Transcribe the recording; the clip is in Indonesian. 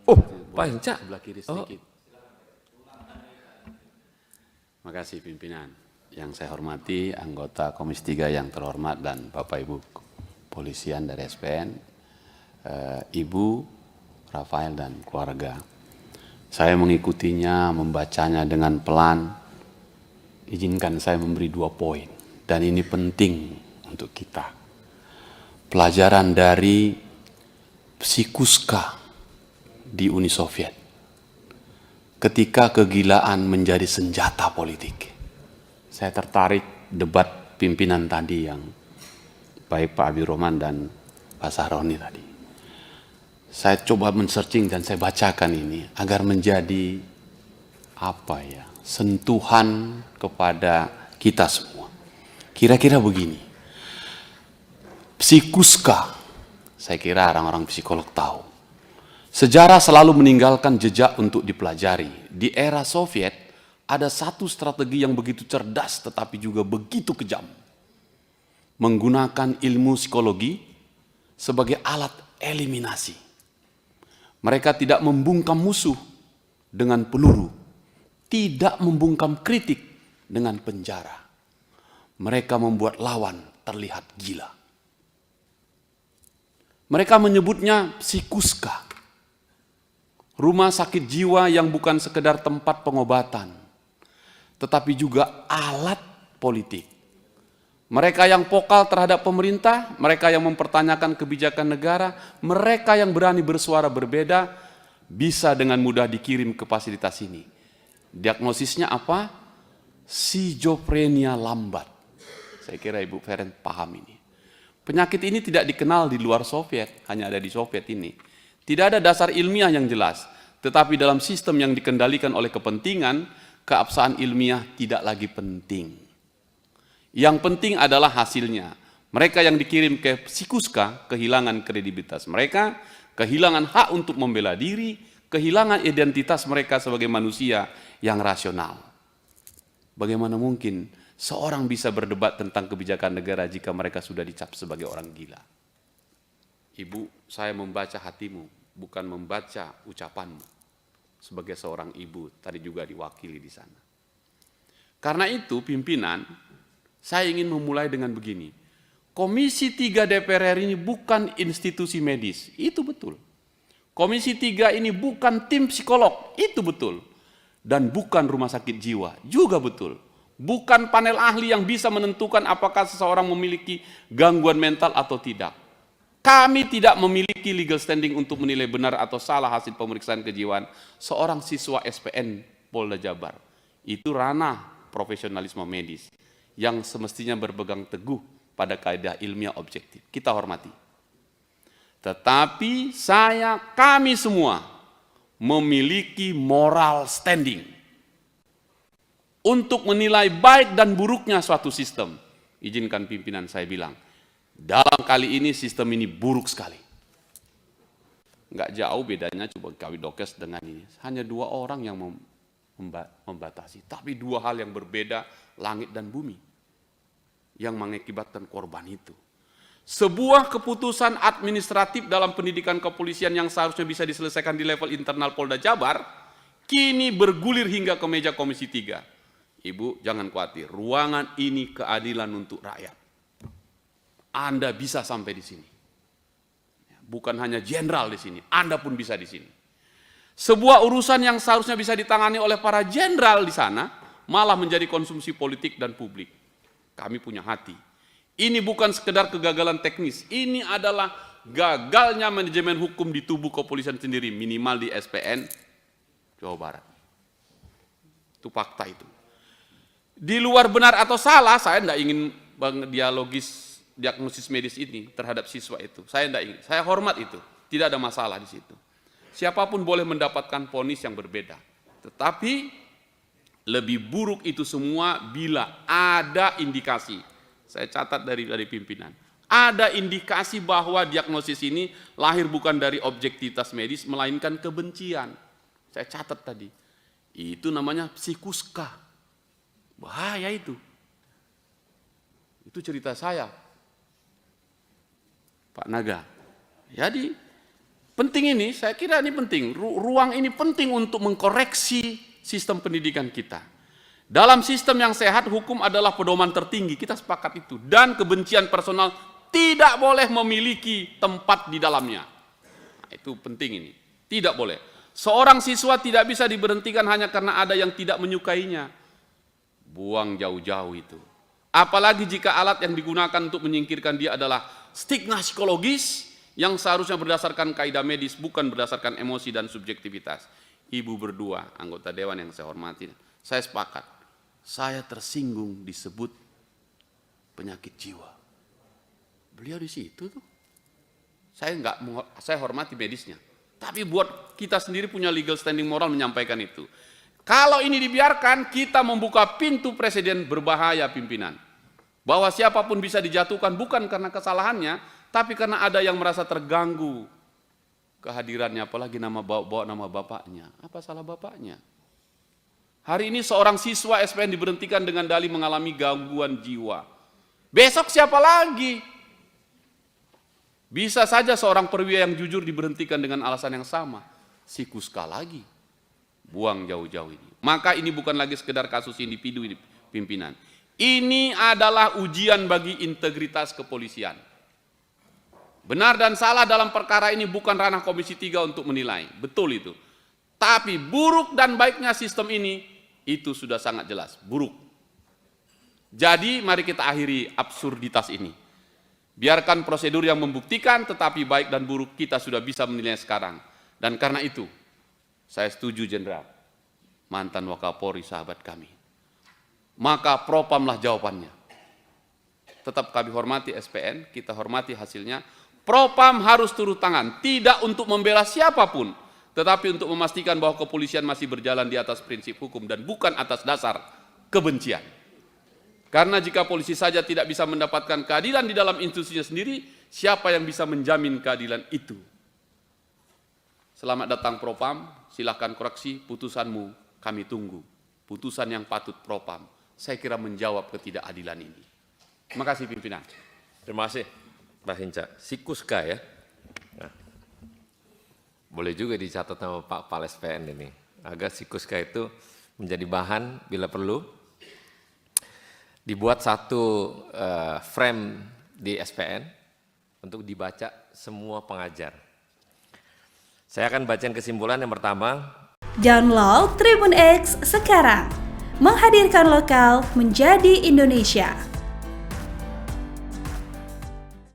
Oh, Pak Hinca. Sebelah kiri Oh. sedikit. Makasih pimpinan. Yang saya hormati anggota Komisi 3 yang terhormat dan Bapak Ibu Polisian dari SPN, Ibu, Rafael dan keluarga. Saya mengikutinya, membacanya dengan pelan. Izinkan saya memberi 2 poin. Dan ini penting untuk kita. Pelajaran dari Psikuska di Uni Soviet. Ketika kegilaan menjadi senjata politik. Saya tertarik debat pimpinan tadi yang baik Pak Habibur Rahman dan Pak Sahroni tadi. Saya coba men-searching dan saya bacakan ini agar menjadi sentuhan kepada kita semua. Kira-kira begini. Psikuska, saya kira orang-orang psikolog tahu. Sejarah selalu meninggalkan jejak untuk dipelajari. Di era Soviet, ada satu strategi yang begitu cerdas tetapi juga begitu kejam. Menggunakan ilmu psikologi sebagai alat eliminasi. Mereka tidak membungkam musuh dengan peluru, tidak membungkam kritik dengan penjara. Mereka membuat lawan terlihat gila. Mereka menyebutnya psikuska. Rumah sakit jiwa yang bukan sekedar tempat pengobatan, tetapi juga alat politik. Mereka yang vokal terhadap pemerintah, mereka yang mempertanyakan kebijakan negara, mereka yang berani bersuara berbeda, bisa dengan mudah dikirim ke fasilitas ini. Diagnosisnya apa? Schizophrenia lambat. Saya kira Ibu Feren paham ini. Penyakit ini tidak dikenal di luar Soviet, hanya ada di Soviet ini. Tidak ada dasar ilmiah yang jelas, tetapi dalam sistem yang dikendalikan oleh kepentingan, keabsahan ilmiah tidak lagi penting. Yang penting adalah hasilnya. Mereka yang dikirim ke Psikuska kehilangan kredibilitas mereka, kehilangan hak untuk membela diri, kehilangan identitas mereka sebagai manusia yang rasional. Bagaimana mungkin seorang bisa berdebat tentang kebijakan negara jika mereka sudah dicap sebagai orang gila? Ibu, saya membaca hatimu, bukan membaca ucapanmu. Sebagai seorang ibu, tadi juga diwakili di sana. Karena itu, pimpinan, saya ingin memulai dengan begini. Komisi 3 DPR RI ini bukan institusi medis, itu betul. Komisi 3 ini bukan tim psikolog, itu betul. Dan bukan rumah sakit jiwa, juga betul. Bukan panel ahli yang bisa menentukan apakah seseorang memiliki gangguan mental atau tidak. Kami tidak memiliki legal standing untuk menilai benar atau salah hasil pemeriksaan kejiwaan seorang siswa SPN Polda Jabar. Itu ranah profesionalisme medis yang semestinya berpegang teguh pada kaidah ilmiah objektif. Kita hormati. Tetapi kami semua memiliki moral standing untuk menilai baik dan buruknya suatu sistem. Izinkan pimpinan saya bilang, dalam kali ini sistem ini buruk sekali. Nggak jauh bedanya coba kawin dokes dengan ini. Hanya 2 orang yang membatasi. Tapi 2 hal yang berbeda, langit dan bumi. Yang mengakibatkan korban itu. Sebuah keputusan administratif dalam pendidikan kepolisian yang seharusnya bisa diselesaikan di level internal Polda Jabar, kini bergulir hingga ke meja Komisi 3. Ibu jangan khawatir, ruangan ini keadilan untuk rakyat. Anda bisa sampai di sini. Bukan hanya jenderal di sini, Anda pun bisa di sini. Sebuah urusan yang seharusnya bisa ditangani oleh para jenderal di sana, malah menjadi konsumsi politik dan publik. Kami punya hati. Ini bukan sekedar kegagalan teknis, ini adalah gagalnya manajemen hukum di tubuh kepolisian sendiri, minimal di SPN Jawa Barat. Itu fakta itu. Di luar benar atau salah, saya tidak ingin diagnosis medis ini terhadap siswa itu. Saya tidak ingin, saya hormat itu, tidak ada masalah di situ. Siapapun boleh mendapatkan vonis yang berbeda. Tetapi lebih buruk itu semua bila ada indikasi. Saya catat dari pimpinan. Ada indikasi bahwa diagnosis ini lahir bukan dari objektivitas medis, melainkan kebencian. Saya catat tadi. Itu namanya psikuska. Bahaya itu. Itu cerita saya, Pak Naga. Jadi Penting ini, saya kira ini penting. Ruang ini penting untuk mengkoreksi sistem pendidikan kita. Dalam sistem yang sehat, hukum adalah pedoman tertinggi, kita sepakat itu. Dan kebencian personal tidak boleh memiliki tempat di dalamnya. Nah, itu penting ini, tidak boleh. Seorang siswa tidak bisa diberhentikan hanya karena ada yang tidak menyukainya. Buang jauh-jauh itu. Apalagi jika alat yang digunakan untuk menyingkirkan dia adalah stigma psikologis yang seharusnya berdasarkan kaidah medis, bukan berdasarkan emosi dan subjektivitas. Ibu berdua, anggota dewan yang saya hormati, saya sepakat. Saya tersinggung disebut penyakit jiwa. Beliau di situ tuh. Saya hormati medisnya. Tapi buat kita sendiri punya legal standing moral menyampaikan itu. Kalau ini dibiarkan, kita membuka pintu presiden berbahaya pimpinan. Bahwa siapapun bisa dijatuhkan bukan karena kesalahannya, tapi karena ada yang merasa terganggu kehadirannya, apalagi bawa nama bapaknya. Apa salah bapaknya? Hari ini seorang siswa SPN diberhentikan dengan dalih mengalami gangguan jiwa. Besok siapa lagi? Bisa saja seorang perwira yang jujur diberhentikan dengan alasan yang sama. Si Kuska lagi. Buang jauh-jauh ini. Maka ini bukan lagi sekedar kasus individu ini, pimpinan. Ini adalah ujian bagi integritas kepolisian. Benar dan salah dalam perkara ini bukan ranah Komisi 3 untuk menilai. Betul itu. Tapi buruk dan baiknya sistem ini, itu sudah sangat jelas. Buruk. Jadi mari kita akhiri absurditas ini. Biarkan prosedur yang membuktikan, tetapi baik dan buruk kita sudah bisa menilai sekarang. Dan karena itu, saya setuju Jenderal, mantan Wakapolri sahabat kami. Maka Propamlah jawabannya. Tetap kami hormati SPN, kita hormati hasilnya. Propam harus turun tangan, tidak untuk membela siapapun, tetapi untuk memastikan bahwa kepolisian masih berjalan di atas prinsip hukum dan bukan atas dasar kebencian. Karena jika polisi saja tidak bisa mendapatkan keadilan di dalam institusinya sendiri, siapa yang bisa menjamin keadilan itu? Selamat datang Propam, silahkan koreksi putusanmu, kami tunggu. Putusan yang patut Propam, saya kira menjawab ketidakadilan ini. Terima kasih pimpinan. Terima kasih Pak Hinca. Si Kuska ya. Nah, boleh juga dicatat sama Pak Pales PN ini. Agar si Kuska itu menjadi bahan bila perlu. Dibuat satu frame di SPN untuk dibaca semua pengajar. Saya akan bacain kesimpulan yang pertama. Download Tribun X sekarang. Menghadirkan lokal menjadi Indonesia.